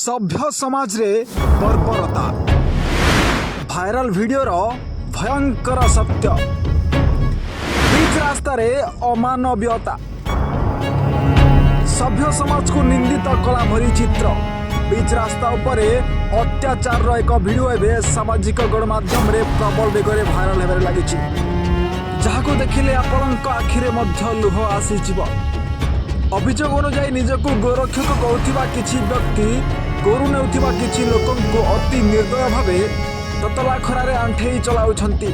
सभ्य समाज रे बर्बरता भाइराल वीडियो रो भयंकर सत्य बीच रास्ता रे अमानवीयता सभ्य समाज को निंदित कला भरी चित्र बीच रास्ता उपरे अत्याचार रो एक वीडियो एबे सामाजिक गणमाध्यम रे प्रबल बेगरे भाइराल हेबारे लागिछि जहाको देखिले आपनक आखिरे मध्य लुह आसी जीव अभियोग अनुजाई निजक गोरक्षक कहूथिबा किछि व्यक्ति गोरु नेउथिबा किछि लोकंको अति निर्दय भावे ततला खरारे आंठेई चलाउछंती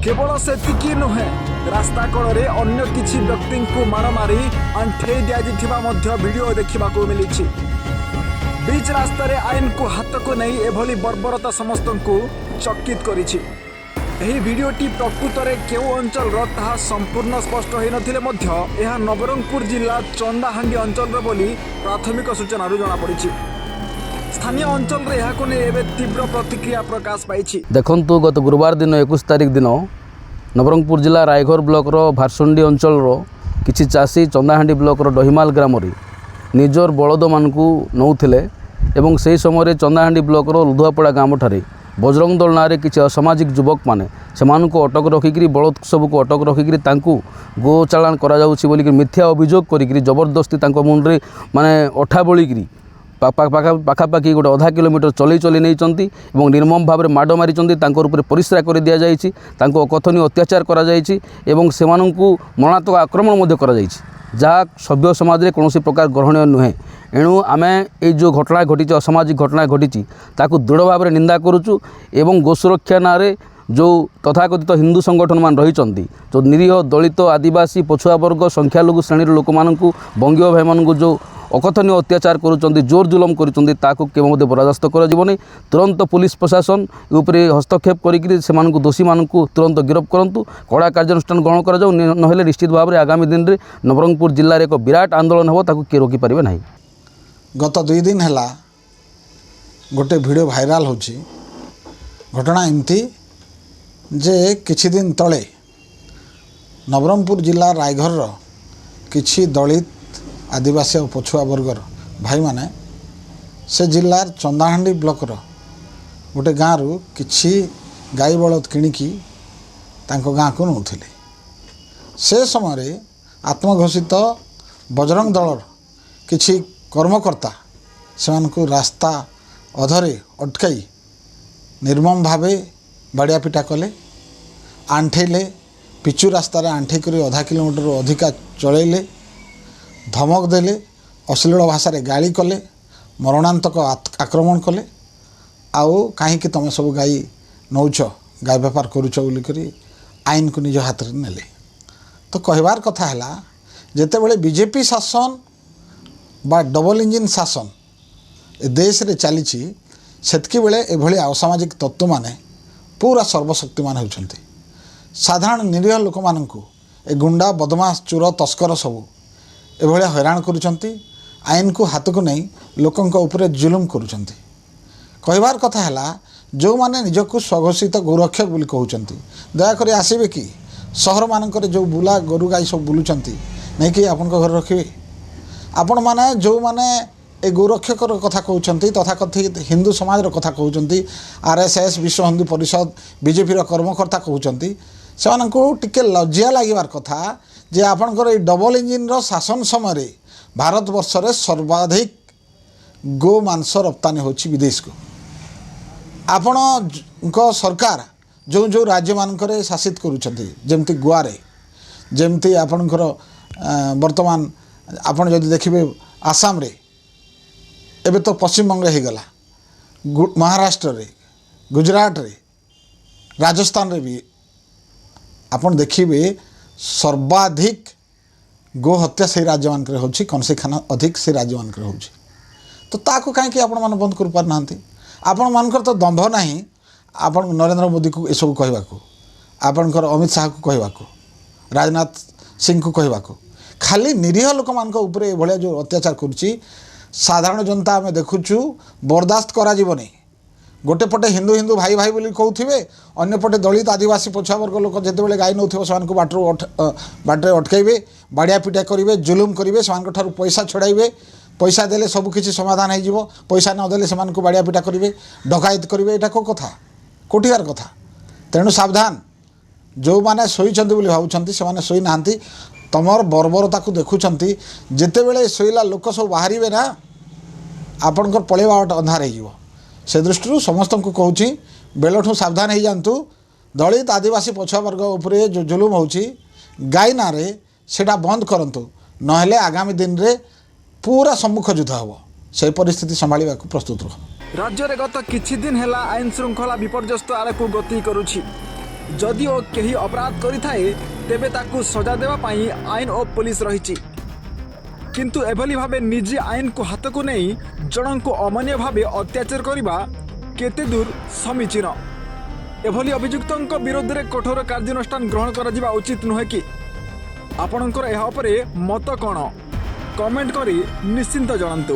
केवल सेतिकी नुहे रास्ता कड़े अन्य किछि व्यक्ति को मार मारी आंठेई दियाजिथिबा मध्य वीडियो देखिबाको मिलिछि बीच रास्ता रे आईन को हाथ को नहीं एभली बर्बरता समस्तंको चकित करिछि ଏହି ଭିଡିଓଟି ପ୍ରକୃତରେ କେଉଁ ଅଞ୍ଚଳର ତାହା ସମ୍ପୂର୍ଣ୍ଣ ସ୍ପଷ୍ଟ ହୋଇନଥିଲେ ମଧ୍ୟ ଏହା ନବରଙ୍ଗପୁର ଜିଲ୍ଲା ଚନ୍ଦାହାଣ୍ଡି ଅଞ୍ଚଳର ବୋଲି ପ୍ରାଥମିକ ସୂଚନାରୁ ଜଣାପଡ଼ିଛି ସ୍ଥାନୀୟ ଅଞ୍ଚଳରେ ଏହାକୁ ନେଇ ଏବେ ତୀବ୍ର ପ୍ରତିକ୍ରିୟା ପ୍ରକାଶ ପାଇଛି। ଦେଖନ୍ତୁ ଗତ ଗୁରୁବାର ଦିନ 21 ତାରିଖ ଦିନ ନବରଙ୍ଗପୁର ଜିଲ୍ଲା ରାଇଘର ବ୍ଲକର ଭାରସୁଣ୍ଡି ଅଞ୍ଚଳର କିଛି ଚାଷୀ ଚନ୍ଦାହାଣ୍ଡି ବ୍ଲକର ଡହିମାଲ ଗ୍ରାମରେ ନିଜର ବଳଦମାନଙ୍କୁ ନେଉଥିଲେ ଏବଂ ସେହି ସମୟରେ ଚନ୍ଦାହାଣ୍ଡି ବ୍ଲକର ଲୁଧୁଆପଡ଼ା ଗ୍ରାମଠାରେ बजरंग दल ना किसी असामाजिक युवक मैंने से अटक रखिकी बलद सबको अटक रखिकी गो चालान कर मिथ्या अभियोग करी जबरदस्ती मुंडे माने अठा बोलिकी पाखापाखि गोटे आधा किलोमीटर चलई चलई नहीं निर्मम भाव में माड़ मारी परिस्रा कर दि जाइए अकथनीय अत्याचार कर मरणात्मक आक्रमण कर जहाँ सभ्य समाज में कौन प्रकार ग्रहणीय नुहे एणु आम जो घटना घटी असामाजिक घटना घटी ताकू दृढ़ भाव में निंदा करुचु एवं गोसुरक्षा ना जो तथाकथित हिंदू संगठन मान रही जो निरीह दलित आदिवासी पछुआ वर्ग संख्यालघु श्रेणी लोक मानू बंगीय भाई मानू जो अकथनीय अत्याचार करुँच जोर जुलम कर बर्दास्त कर तुरंत पुलिस प्रशासन उपरे हस्तक्षेप कर दोषी मानक तुरंत गिरफ्त करूँ कड़ा कार्यानुष्ठान ग्रहण कर ना निश्चित भाव में आगामी दिन में नवरंगपुर जिले में एक विराट आंदोलन हो किए रोकीपारे ना। गत 2 दिन है गोटे वीडियो भाइराल हो घटना एमती जे किछि दिन तले नवरंगपुर जिला रायघर किछि दलित आदिवासी और पछुआ वर्गर भाई माने से जिलार चंदाहांडी ब्लॉक गोटे गाँव किछि गाई बलद किणिकी गाँ को नौथिले से समय आत्मघोषित बजरंग दल किछि कर्मकर्ता से रास्ता अधरे अटकाई निर्मम भावे बाड़िया पिटा कले आंठेले पिचु रास्तार आंठे कर आधा किलोमीटर अधिका चलैले धमक देले अश्लील भाषा गाली कले मरणांतक आक्रमण कले आउ कहीं तुम सब गाई नौच गाय बेपार करुच बोलिक आईन को निज हाथ में नेले तो कहबार कथा है जितेबले बीजेपी शासन बा डबल इंजिन शासन ए देश रे चली सेतकी बेले एभली असामाजिक तत्व माने पूरा सर्वशक्तिमान होउछन्ते साधारण निरीह लोक माननकु ए गुंडा बदमाश चोर तस्कर सबू एभली हैरान करुछन्ते आईन को हाथ को नहीं लोकंक उपरे जुलुम करुछन्ते कहबार कथा है जो माने निजको स्वघोषित गोरक्षक बोली कहउछन्ते दयाकरी आसीबे कि सहर मानकर जो बुला गोरु गाई सब बुलुछन्ते नहीं कि आपन घर रखिबे आपण माने जो माने ए गोरक्षक कथा कहते तथाकथित हिंदू समाज कथा कहते आरएसएस विश्व हिंदू परिषद बीजेपी कर्मकर्ता कहते से लज्जा लगिबार कथा जे आपणकर ये डबल इंजिन शासन समय भारत वर्ष रे सर्वाधिक गो मांस रप्तानी होछि विदेश को आपण सरकार जो जो राज्य मानकर शासित करुँच गोवा जमती आपणकर वर्तमान आपण जदि देखिए आसाम रे एबे तो पश्चिम बंग हो गला महाराष्ट्र रे गुजरात रे राजस्थान रे भी आपण देखिए सर्वाधिक गो हत्या से राज्य मान होछि कौनसी खाना अधिक से राज्य मान होछि तो ताको कहीं आपण मान बंद कर पार नांती आपण मानकर तो दंभ नहीं आपण नरेंद्र मोदी को ए सब कहबा को आपणकर अमित शाह को कहबा को राजनाथ सिंह को कहबा को खाली निरीह लोक मान उपरे भाया जो अत्याचार करुच्ची साधारण जनता आम देखुचु बर्दाश्त करा जीवनी गोटे पटे हिंदू हिंदू भाई भाई बोली कहते अन्य पटे दलित आदिवासी पछुआ वर्ग लोक जितेबाला गाई नौ से बाटे अटकैबे बाड़िया पिटा करेंगे जुलुम करेंगे से पैसा छड़ाइबे पैसा देले सब किसी समाधान हो पैसा नदेले से बाड़िया पिटा करेंगे डकायत करेंगे यहाँ कौ कथा कोटिकार कथा तेणु सावधान जो मैंने शोचंत भावुं से शोई ना तमर बर्बरता को देखुंट जिते बड़े शोला लोक सब बाहर ना आपणकर पलैवा अंधार से दृष्टि समस्त को कहूँ बेलठू सावधान हो जातु दलित आदिवासी पछुआ वर्ग उपरे जो जुलुम होची गाई ना रे सेटा बंद करंतु नहेले आगामी दिन रे पूरा सम्मुख युद्ध हम से परिस्थिति संभालने को प्रस्तुत रह राज्य में गत किछि दिन हेला आईन श्रृंखला विपर्यस्त आड़कू गति करुछि जदिओ केही अपराध करिथाए तेबे ताकू सजा देवा पाई आईन और पुलिस रहिछि किंतु एभली भाबे निजी आईन को हाथ को नहीं जन को अमान्य भाबे अत्याचार करबा केते दूर समीचीन एभली अभियुक्तों विरोध में कठोर कार्यानुष्ठान ग्रहण करा उचित नुहे कि आपणकर यह उपरे मत कौन कमेंट करी निश्चिंत जणांतु।